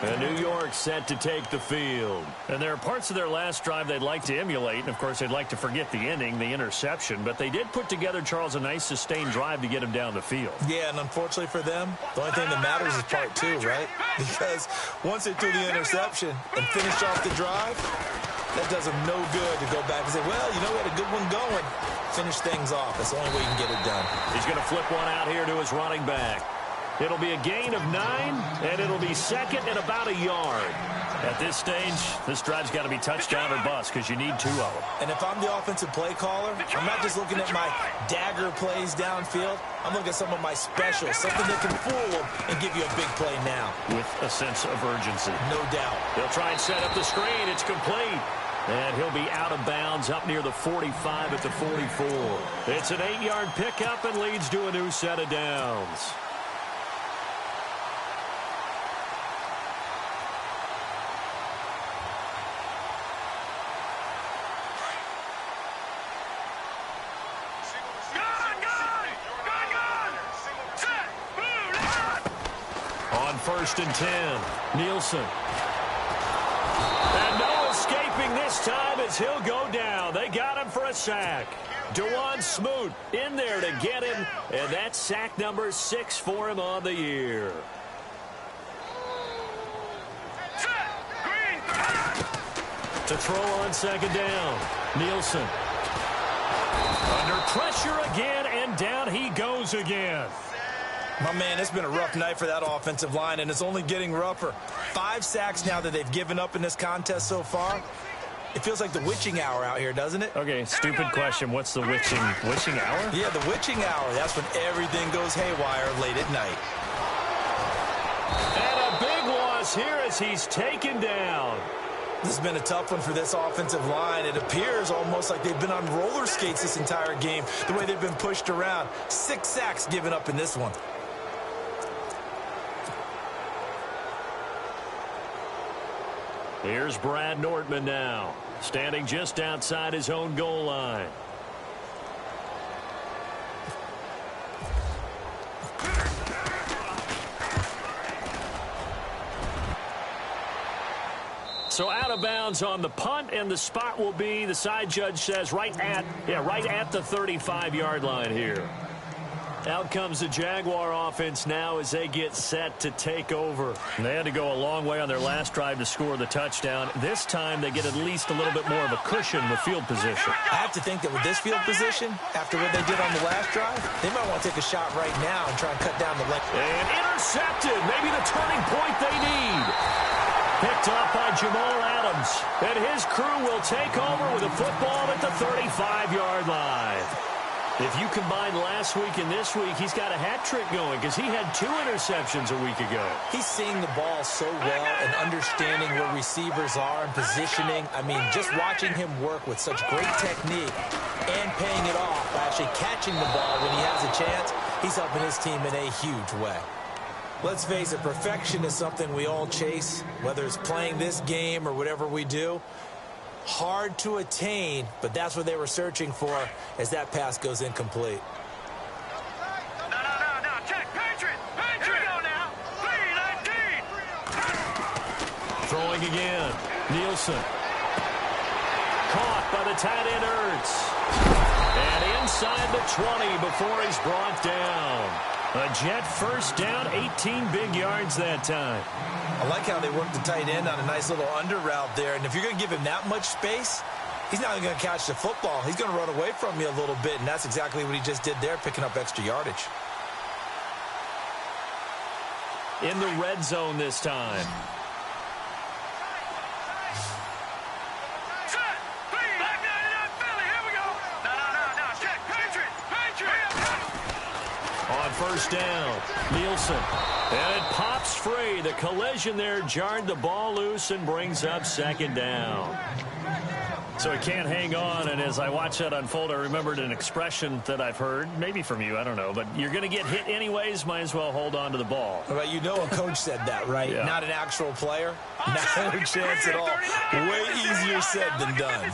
And New York set to take the field. And there are parts of their last drive they'd like to emulate. And, of course, they'd like to forget the inning, the interception. But they did put together, Charles, a nice sustained drive to get him down the field. Yeah, and unfortunately for them, the only thing that matters is part 2, right? Because once they threw the interception and finished off the drive, that does them no good to go back and say, well, you know, we had a good one going. Finish things off. That's the only way you can get it done. He's going to flip one out here to his running back. It'll be a gain of 9, and it'll be second and about a yard. At this stage, this drive's got to be touchdown or bust because you need 2 of them. And if I'm the offensive play caller, I'm not just looking at my dagger plays downfield. I'm looking at some of my specials, something that can fool them and give you a big play now. With a sense of urgency. No doubt. He'll try and set up the screen. It's complete. And he'll be out of bounds up near the 45 at the 44. It's an 8-yard pickup and leads to a new set of downs. On 1st and 10, Nielsen. And no escaping this time as he'll go down. They got him for a sack. Dewan Smoot in there to get him, and that's sack number 6 for him on the year. To throw on 2nd down, Nielsen. Under pressure again, and down he goes again. My man, it's been a rough night for that offensive line, and it's only getting rougher. 5 sacks now that they've given up in this contest so far. It feels like the witching hour out here, doesn't it? Okay, stupid question. What's the witching hour? Yeah, the witching hour. That's when everything goes haywire late at night. And a big loss here as he's taken down. This has been a tough one for this offensive line. It appears almost like they've been on roller skates this entire game, the way they've been pushed around. 6 sacks given up in this one. Here's Brad Nortman now, standing just outside his own goal line. So out of bounds on the punt, and the spot will be, the side judge says, right at the 35-yard line here. Out comes the Jaguar offense now as they get set to take over. And they had to go a long way on their last drive to score the touchdown. This time they get at least a little bit more of a cushion with field position. I have to think that with this field position, after what they did on the last drive, they might want to take a shot right now and try and cut down the length. And intercepted, maybe the turning point they need. Picked up by Jamal Adams. And his crew will take over with a football at the 35-yard line. If you combine last week and this week, he's got a hat trick going because he had 2 interceptions a week ago. He's seeing the ball so well and understanding where receivers are and positioning. I mean, just watching him work with such great technique and paying it off by actually catching the ball when he has a chance, he's helping his team in a huge way. Let's face it, perfection is something we all chase, whether it's playing this game or whatever we do. Hard to attain, but that's what they were searching for as that pass goes incomplete. No. Check. Patriot. Here we go now. 3-19. Throwing again. Nielsen. Caught by the tight end Ertz. And inside the 20 before he's brought down. A Jet first down, 18 big yards that time. I like how they worked the tight end on a nice little under route there. And if you're going to give him that much space, he's not going to catch the football. He's going to run away from you a little bit, and that's exactly what he just did there, picking up extra yardage. In the red zone this time. On first down, Nielsen. And it pops free. The collision there jarred the ball loose and brings up 2nd down. So he can't hang on, and as I watch that unfold, I remembered an expression that I've heard, maybe from you, I don't know, but you're going to get hit anyways, might as well hold on to the ball. Well, you know a coach said that, right? Yeah. Not an actual player. Not a chance at all. Way easier said than done.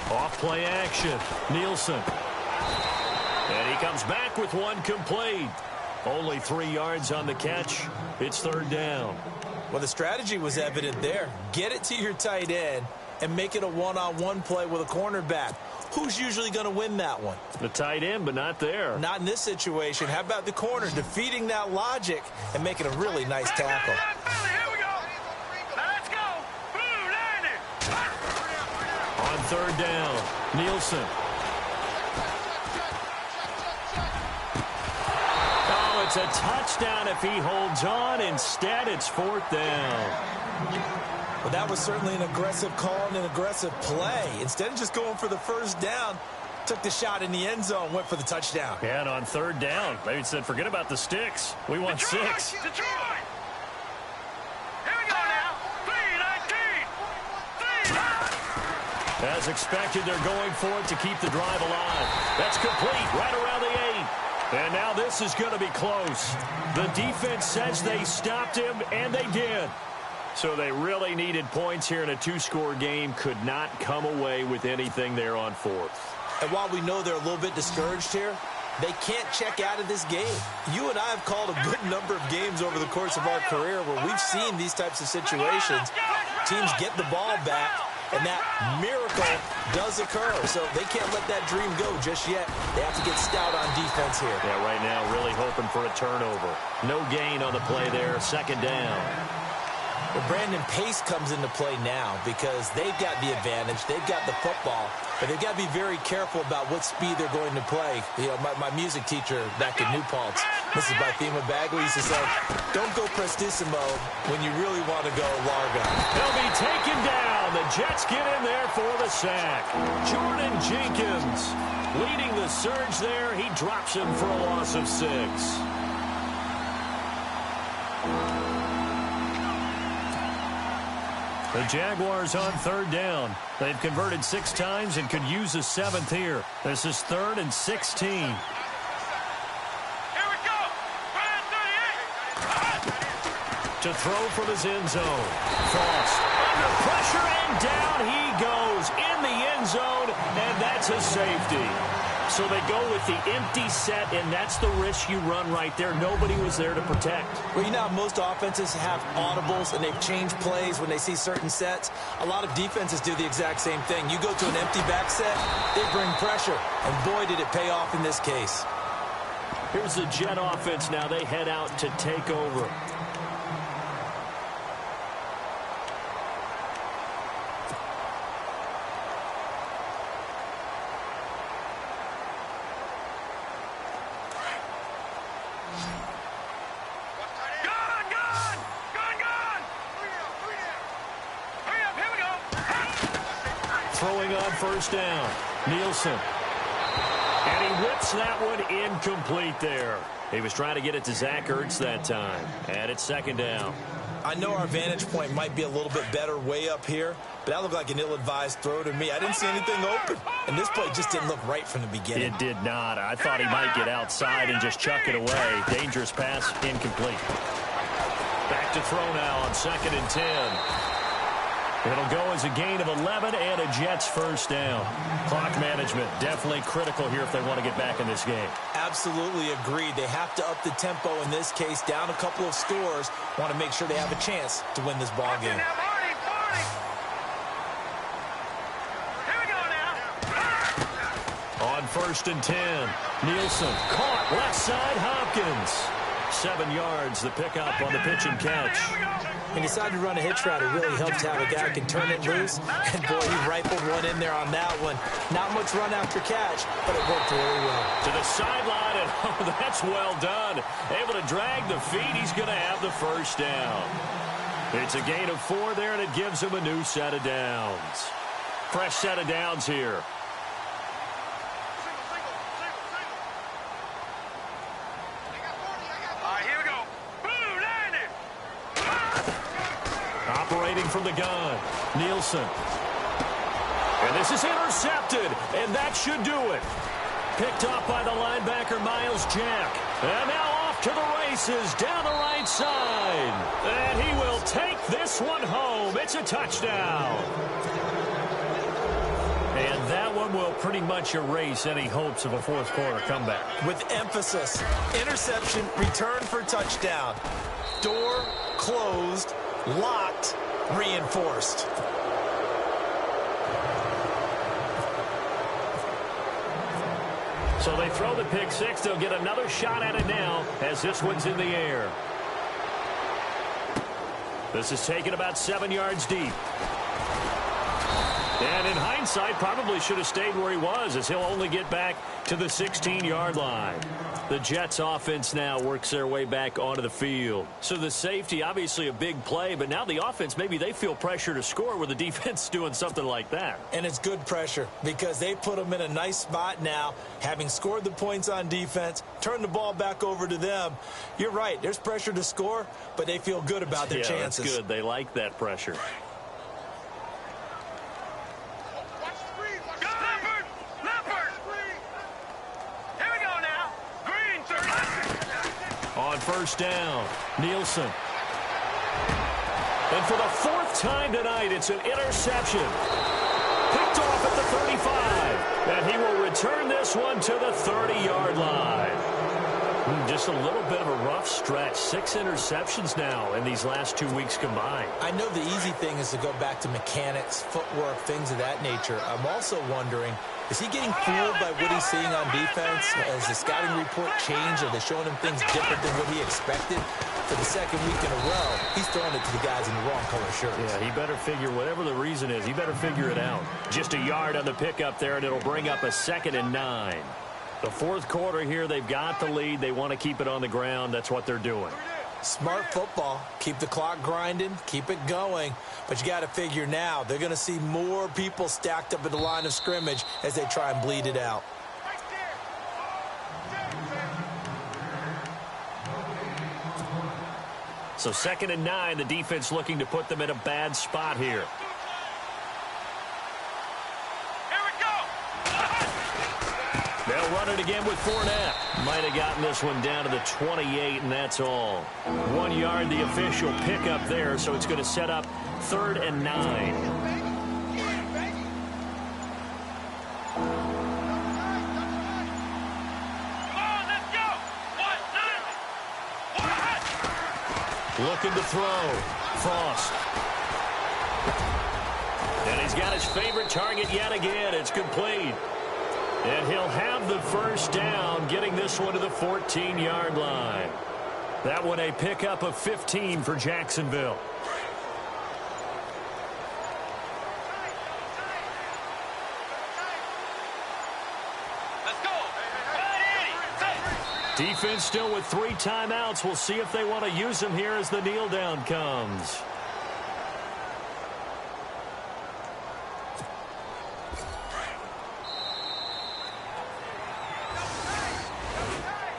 Off play action, Nielsen. And he comes back with one complete. Only 3 yards on the catch. It's 3rd down. Well, the strategy was evident there. Get it to your tight end and make it a one-on-one play with a cornerback. Who's usually going to win that one? The tight end, but not there. Not in this situation. How about the corner defeating that logic and making a really nice tackle? On 3rd down, Nielsen. It's a touchdown if he holds on. Instead, it's 4th down. Well, that was certainly an aggressive call and an aggressive play. Instead of just going for the first down, took the shot in the end zone, went for the touchdown. Yeah, and on 3rd down, they said, forget about the sticks. We want 6. Detroit! Here we go now. 3-19. As expected, they're going for it to keep the drive alive. That's complete right around the 8. And now this is going to be close. The defense says they stopped him, and they did. So they really needed points here in a 2-score game. Could not come away with anything there on 4th. And while we know they're a little bit discouraged here, they can't check out of this game. You and I have called a good number of games over the course of our career where we've seen these types of situations. Teams get the ball back, and that miracle does occur. So they can't let that dream go just yet. They have to get stout on defense here. Yeah, right now really hoping for a turnover. No gain on the play there, 2nd down. Well, Brandon, pace comes into play now because they've got the advantage. They've got the football, but they've got to be very careful about what speed they're going to play. You know, my music teacher back in New Paltz, Mrs. Bythema Bagley, used to say, don't go prestissimo when you really want to go largo. They'll be taken down. The Jets get in there for the sack. Jordan Jenkins leading the surge there. He drops him for a loss of 6. The Jaguars on 3rd down. They've converted 6 times and could use a 7th here. This is 3rd and 16. Here we go. To throw from his end zone. Frost under pressure, and down he goes in the end zone, and that's a safety. So they go with the empty set, and that's the risk you run right there. Nobody was there to protect. Well, you know how most offenses have audibles, and they've changed plays when they see certain sets. A lot of defenses do the exact same thing. You go to an empty back set, they bring pressure, and boy, did it pay off in this case. Here's the Jet offense now. They head out to take over. Throwing on 1st down. Nielsen. And he whips that one incomplete there. He was trying to get it to Zach Ertz that time. And it's 2nd down. I know our vantage point might be a little bit better way up here, but that looked like an ill-advised throw to me. I didn't see anything open, and this play just didn't look right from the beginning. It did not. I thought he might get outside and just chuck it away. Dangerous pass, incomplete. Back to throw now on 2nd and 10. It'll go as a gain of 11 and a Jets 1st down. Clock management definitely critical here if they want to get back in this game. Absolutely agreed. They have to up the tempo in this case, down a couple of scores. Want to make sure they have a chance to win this ball game. On 1st and 10, Nielsen caught left side. Hopkins 7 yards, the pickup on the pitch and catch. He decided to run a hitch route. It really helps to have a guy who can turn it loose. And, boy, he rifled one in there on that one. Not much run after catch, but it worked really well. To the sideline, and oh, that's well done. Able to drag the feet. He's going to have the 1st down. It's a gain of 4 there, and it gives him a new set of downs. Fresh set of downs here. Operating from the gun, Nielsen. And this is intercepted, and that should do it. Picked off by the linebacker, Miles Jack. And now off to the races down the right side. And he will take this one home. It's a touchdown. And that one will pretty much erase any hopes of a 4th quarter comeback. With emphasis, interception, return for touchdown. Door closed, locked, reinforced. So they throw the pick 6. They'll get another shot at it now as this one's in the air. This is taken about 7 yards deep. And in hindsight, probably should have stayed where he was, as he'll only get back to the 16-yard line. The Jets offense now works their way back onto the field. So the safety, obviously a big play, but now the offense, maybe they feel pressure to score with the defense doing something like that. And it's good pressure because they put them in a nice spot now, having scored the points on defense, turn the ball back over to them. You're right, there's pressure to score, but they feel good about their chances. That's good. They like that pressure. On first down, Nielsen. And for the fourth time tonight, it's an interception. Picked off at the 35. And he will return this one to the 30-yard line. Just a little bit of a rough stretch. 6 interceptions now in these last 2 weeks combined. I know the easy thing is to go back to mechanics, footwork, things of that nature. I'm also wondering, is he getting fooled by what he's seeing on defense? Has the scouting report changed? Are they showing him things different than what he expected? For the second week in a row, he's throwing it to the guys in the wrong color shirts. Yeah, he better figure, whatever the reason is, he better figure it out. Just a yard on the pickup there, and it'll bring up a 2nd and 9. The fourth quarter here, they've got the lead. They want to keep it on the ground. That's what they're doing. Smart football. Keep the clock grinding. Keep it going. But you got to figure now, they're going to see more people stacked up at the line of scrimmage as they try and bleed it out. So 2nd and 9, the defense looking to put them in a bad spot here. They'll run it again with Fournette. Might have gotten this one down to the 28, and that's all. 1 yard, the official pickup there, so it's going to set up 3rd and 9. Looking to throw. Frost. And he's got his favorite target yet again. It's complete. And he'll have the first down, getting this one to the 14-yard line. That one a pickup of 15 for Jacksonville. Defense still with 3 timeouts. We'll see if they want to use them here as the kneel down comes.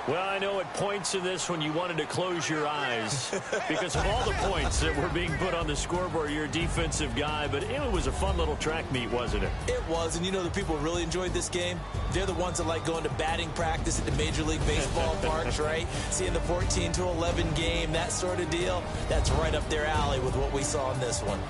Well, I know at points in this when you wanted to close your eyes because of all the points that were being put on the scoreboard. You're a defensive guy, but it was a fun little track meet, wasn't it? It was, and you know the people who really enjoyed this game? They're the ones that like going to batting practice at the Major League Baseball parks, right? Seeing the 14-11 game, that sort of deal. That's right up their alley with what we saw in this one.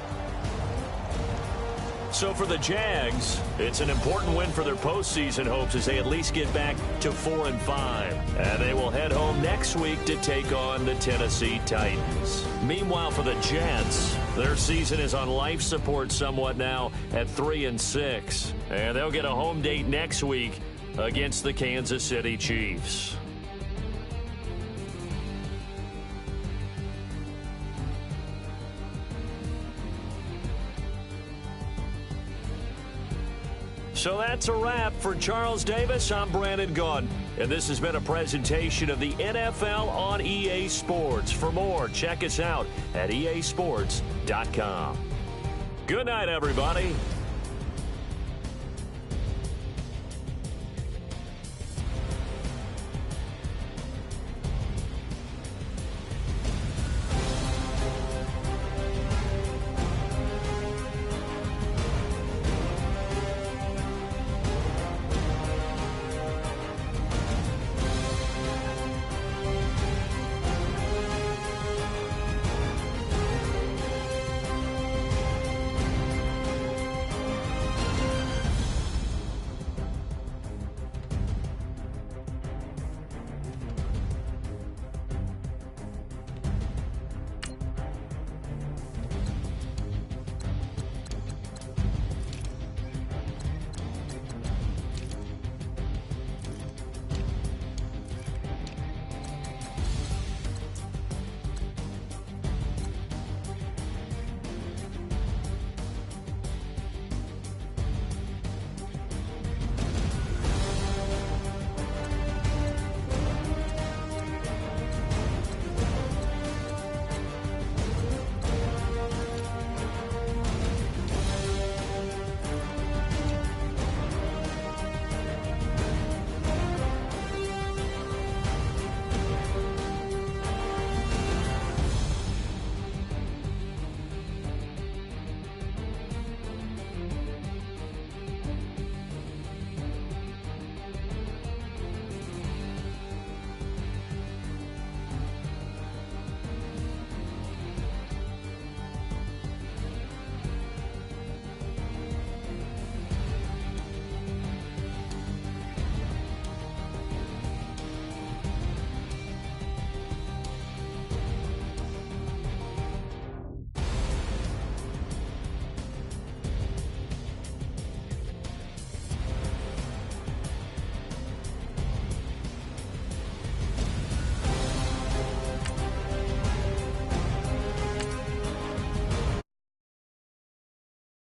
So for the Jags, it's an important win for their postseason hopes as they at least get back to 4-5. And they will head home next week to take on the Tennessee Titans. Meanwhile, for the Jets, their season is on life support somewhat now at 3-6. And they'll get a home date next week against the Kansas City Chiefs. So that's a wrap. For Charles Davis, I'm Brandon Gaudin, and this has been a presentation of the NFL on EA Sports. For more, check us out at easports.com. Good night, everybody.